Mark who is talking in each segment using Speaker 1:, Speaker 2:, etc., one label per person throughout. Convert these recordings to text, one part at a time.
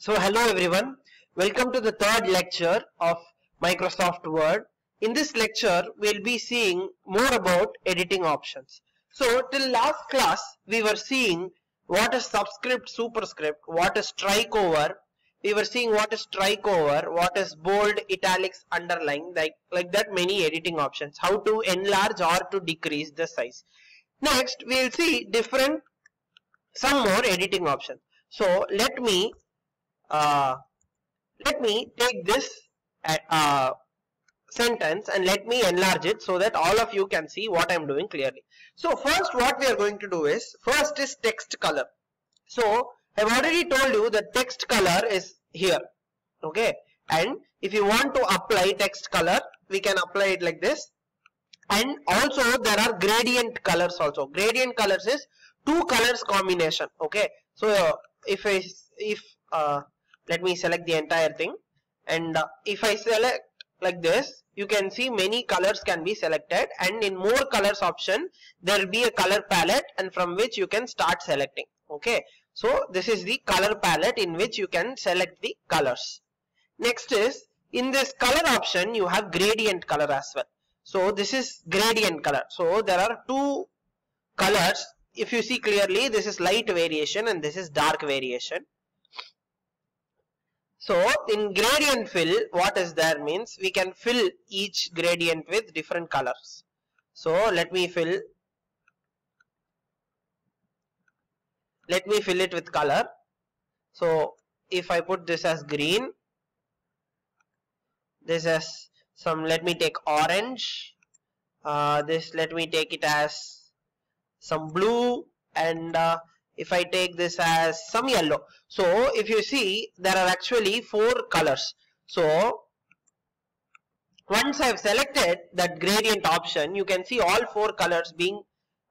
Speaker 1: So hello everyone, welcome to the third lecture of Microsoft Word. In this lecture, we'll be seeing more about editing options. So till last class, we were seeing what is subscript, superscript, what is strike over. We were seeing what is strike over, what is bold, italics, underline, like that many editing options. How to enlarge or to decrease the size. Next, we'll see some more editing options. So let me take this sentence and let me enlarge it so that all of you can see what I'm doing clearly. So first what we are going to do is, first is text color. So I've already told you that text color is here, okay, and if you want to apply text color, we can apply it like this. And also there are gradient colors also. Gradient colors is two colors combination, okay. So let me select the entire thing, and if I select like this, you can see many colors can be selected, and in more colors option there will be a color palette, and from which you can start selecting, okay. So this is the color palette in which you can select the colors. Next is, in this color option you have gradient color as well. So this is gradient color. So there are two colors. If you see clearly, this is light variation and this is dark variation. So in gradient fill, what is there means we can fill each gradient with different colors. So let me fill it with color. So if I put this as green, this as some, let me take orange, this let me take it as some blue, and if I take this as some yellow. So if you see, there are actually 4 colors. So once I have selected that gradient option, you can see all 4 colors being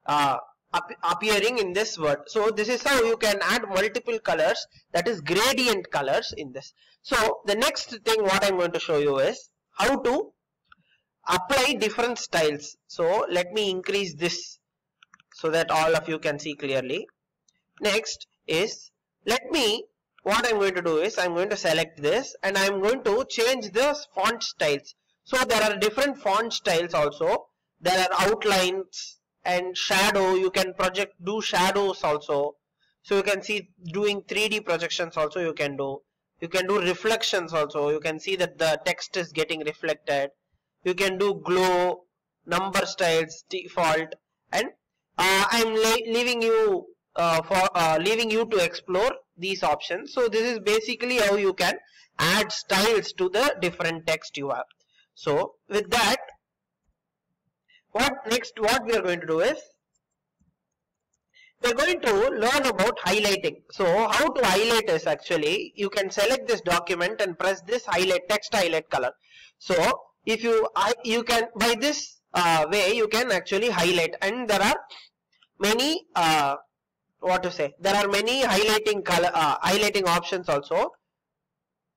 Speaker 1: appearing in this word. So this is how you can add multiple colors, that is gradient colors in this. So the next thing what I'm going to show you is how to apply different styles. So let me increase this so that all of you can see clearly. Next is, what I'm going to do is I'm going to select this and I'm going to change the font styles. So there are different font styles also. There are outlines and shadow. You can do shadows also. So you can see doing 3D projections also you can do. You can do reflections also. You can see that the text is getting reflected. You can do glow, number styles, default, and I'm leaving you to explore these options. So this is basically how you can add styles to the different text you have. So with that, what we are going to do is, we are going to learn about highlighting. So how to highlight is, actually you can select this document and press this text highlight color. So if you can, by this way you can actually highlight, and there are many there are many highlighting options also.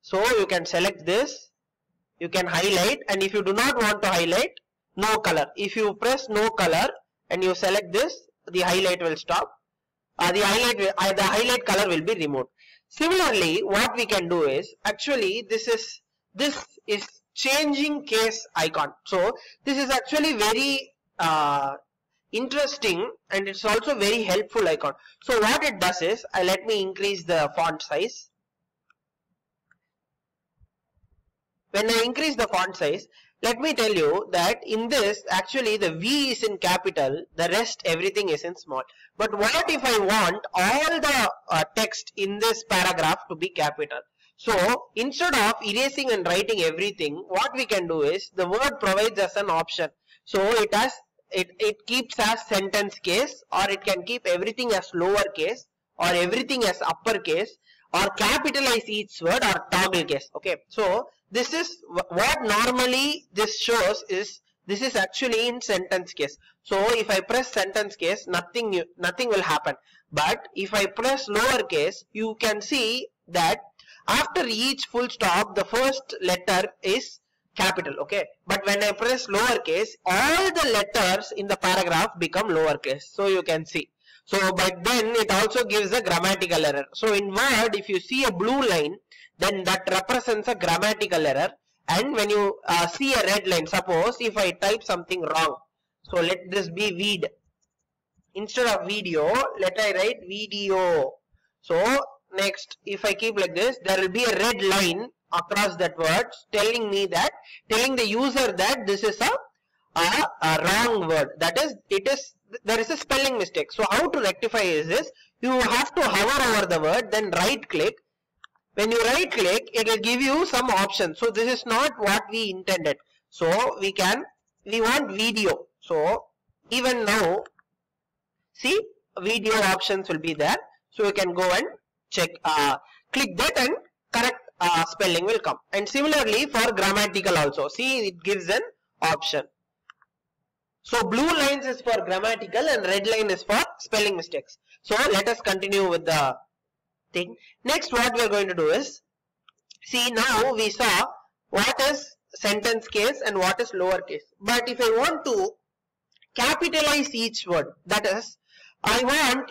Speaker 1: So you can select this, you can highlight, and if you do not want to highlight, no color. If you press no color and you select this, the highlight will stop. The highlight color will be removed. Similarly, what we can do is, actually this is changing case icon. So this is actually very interesting, and it's also very helpful icon. So what it does is, let me increase the font size. When I increase the font size, let me tell you that in this, actually the V is in capital, the rest everything is in small. But what if I want all the text in this paragraph to be capital? So instead of erasing and writing everything, what we can do is, the Word provides us an option. So it keeps as sentence case, or it can keep everything as lowercase, or everything as uppercase, or capitalize each word, or toggle case. Okay, so this is what normally this shows is, this is actually in sentence case. So if I press sentence case, nothing will happen. But if I press lowercase, you can see that after each full stop, the first letter is capital, okay. But when I press lowercase, all the letters in the paragraph become lowercase. So you can see. So but then it also gives a grammatical error. So in Word, if you see a blue line, then that represents a grammatical error. And when you see a red line, suppose if I type something wrong, so let this be vid. Instead of video, let I write video. So next, if I keep like this, there will be a red line across that word telling the user that this is a wrong word. That is, there is a spelling mistake. So how to rectify is this? You have to hover over the word, then right click. When you right click, it will give you some options. So this is not what we intended. So we want video. So even now, see, video options will be there. So you can go and check, click that and correct spelling will come. And similarly for grammatical also, see, it gives an option. So blue lines is for grammatical and red line is for spelling mistakes. So let us continue with the thing. Next, what we are going to do is, see, now we saw what is sentence case and what is lower case. But if I want to capitalize each word, that is, I want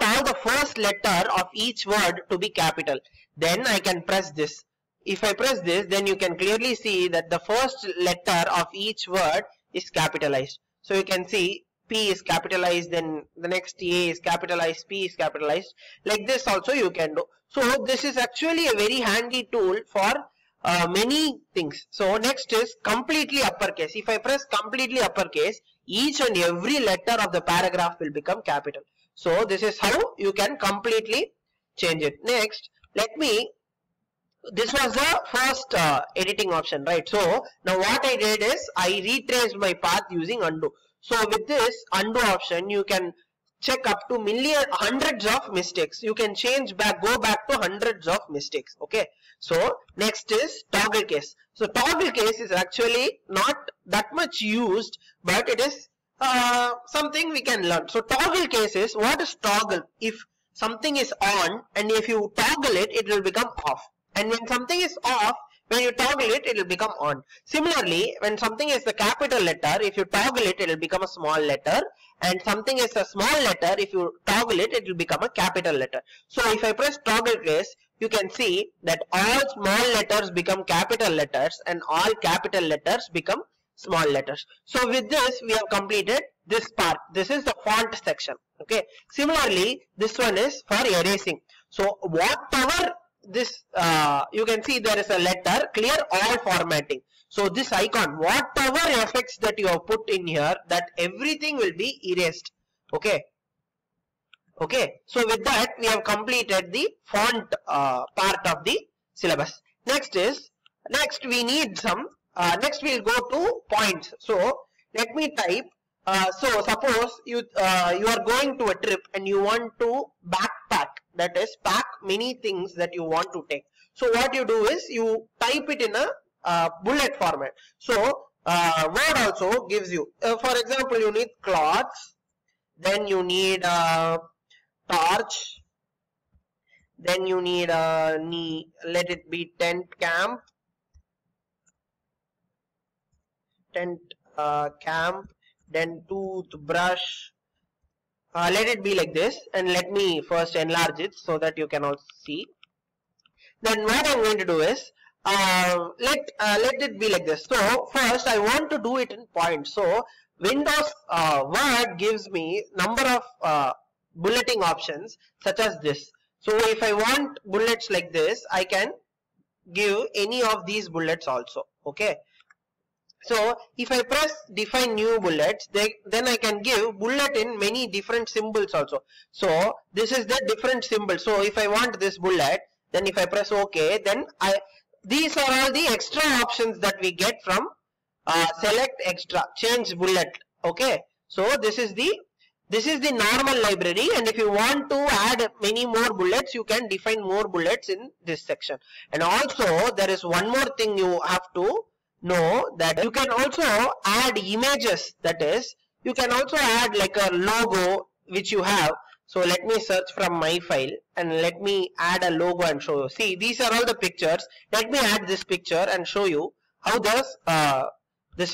Speaker 1: all the first letter of each word to be capital. Then I can press this. If I press this, then you can clearly see that the first letter of each word is capitalized. So you can see P is capitalized, then the next A is capitalized, P is capitalized. Like this also you can do. So this is actually a very handy tool for many things. So next is completely uppercase. If I press completely uppercase, each and every letter of the paragraph will become capital. So this is how you can completely change it. Next, this was the first editing option, right? So now what I did is I retraced my path using undo. So with this undo option, you can check up to hundreds of mistakes. You can go back to hundreds of mistakes. Okay. So next is toggle case. So toggle case is actually not that much used, but it is something we can learn. So toggle case is, what is toggle? If something is on and if you toggle it, it will become off. And when something is off, when you toggle it, it will become on. Similarly, when something is the capital letter, if you toggle it, it will become a small letter. And something is a small letter, if you toggle it, it will become a capital letter. So if I press toggle case, you can see that all small letters become capital letters and all capital letters become small letters. So with this, we have completed this part. This is the font section. Okay. Similarly, this one is for erasing. So whatever this, you can see there is a letter, clear all formatting. So this icon, whatever effects that you have put in here, that everything will be erased. Okay. Okay. So with that, we have completed the font part of the syllabus. Next we need some, next we'll go to points. So let me type, so suppose you are going to a trip and you want to backpack, that is pack many things that you want to take. So what you do is you type it in a bullet format. So Word also gives you, for example, you need clothes, then you need torch, then you need let it be tent camp, then toothbrush. Let it be like this, and let me first enlarge it so that you can also see. Then what I'm going to do is let it be like this. So first I want to do it in points. So Windows Word gives me number of bulleting options such as this. So if I want bullets like this, I can give any of these bullets also. Okay. So if I press define new bullets, then I can give bullet in many different symbols also. So this is the different symbol. So if I want this bullet, then if I press OK, then these are all the extra options that we get from select extra, change bullet. Okay. So this is the normal library, and if you want to add many more bullets, you can define more bullets in this section. And also there is one more thing you have to know, that you can also add images, that is you can also add like a logo which you have. So let me search from my file and let me add a logo and show you. See, these are all the pictures. Let me add this picture and show you how this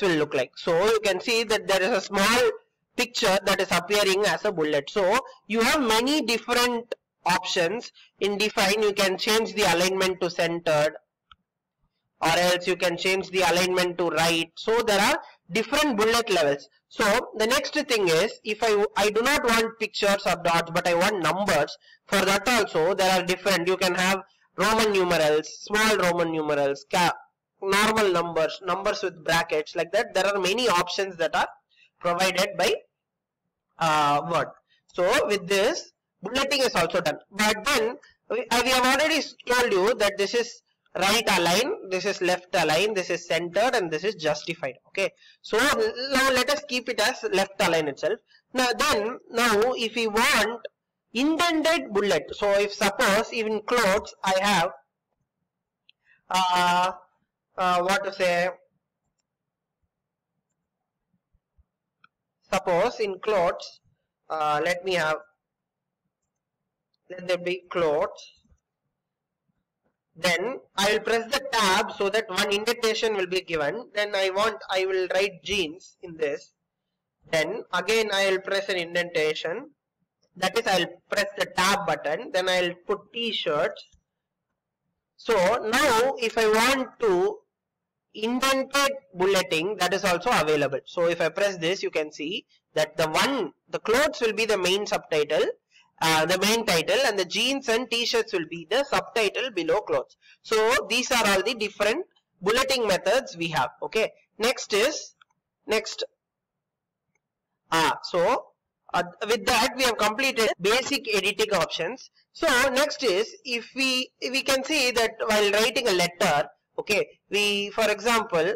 Speaker 1: will look like. So you can see that there is a small picture that is appearing as a bullet. So you have many different options in define. You can change the alignment to centered, or else you can change the alignment to right. So there are different bullet levels. So the next thing is, if I do not want pictures or dots, but I want numbers, for that also there are different. You can have Roman numerals, small Roman numerals, normal numbers, numbers with brackets, like that. There are many options that are provided by Word. So with this, bulleting is also done. But then we have already told you that this is right align, this is left align, this is centered, and this is justified. Okay. So now let us keep it as left align itself. Now if we want indented bullet, so if suppose in clothes I have what to say, suppose in clothes, let there be clothes. Then I will press the tab so that one indentation will be given. Then I will write jeans in this. Then again I will press an indentation. That is, I will press the tab button. Then I will put t-shirts. So now if I want to indented bulleting, that is also available. So if I press this, you can see that the clothes will be the main subtitle, the main title, and the jeans and t-shirts will be the subtitle below clothes. So these are all the different bulleting methods we have. Okay. Next. With that we have completed basic editing options. So next is, if we can see that while writing a letter, okay, for example,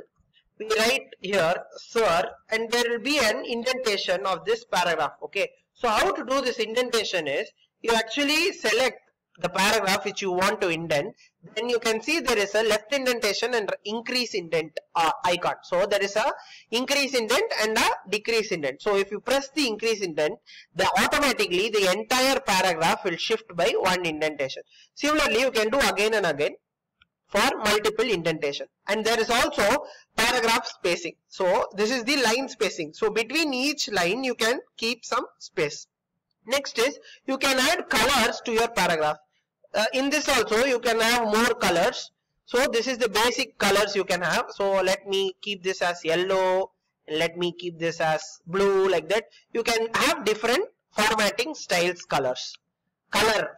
Speaker 1: we write here sir, and there will be an indentation of this paragraph. Okay. So how to do this indentation is, you actually select the paragraph which you want to indent. Then you can see there is a left indentation and increase indent icon. So there is a increase indent and a decrease indent. So if you press the increase indent, automatically the entire paragraph will shift by one indentation. Similarly, you can do again and again for multiple indentation. And there is also paragraph spacing. So this is the line spacing. So between each line you can keep some space. Next is, you can add colors to your paragraph. In this also you can have more colors. So this is the basic colors you can have. So let me keep this as yellow, let me keep this as blue, like that. You can have different formatting styles, color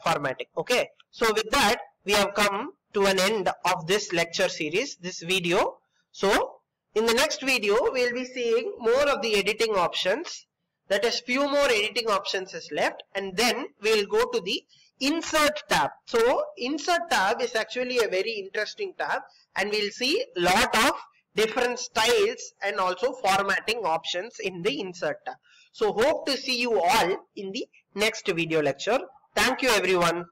Speaker 1: formatting. Okay. So with that we have come to an end of this lecture series, this video. So in the next video we will be seeing more of the editing options. That is, few more editing options is left, and then we will go to the insert tab. So insert tab is actually a very interesting tab, and we will see lot of different styles and also formatting options in the insert tab. So hope to see you all in the next video lecture. Thank you everyone.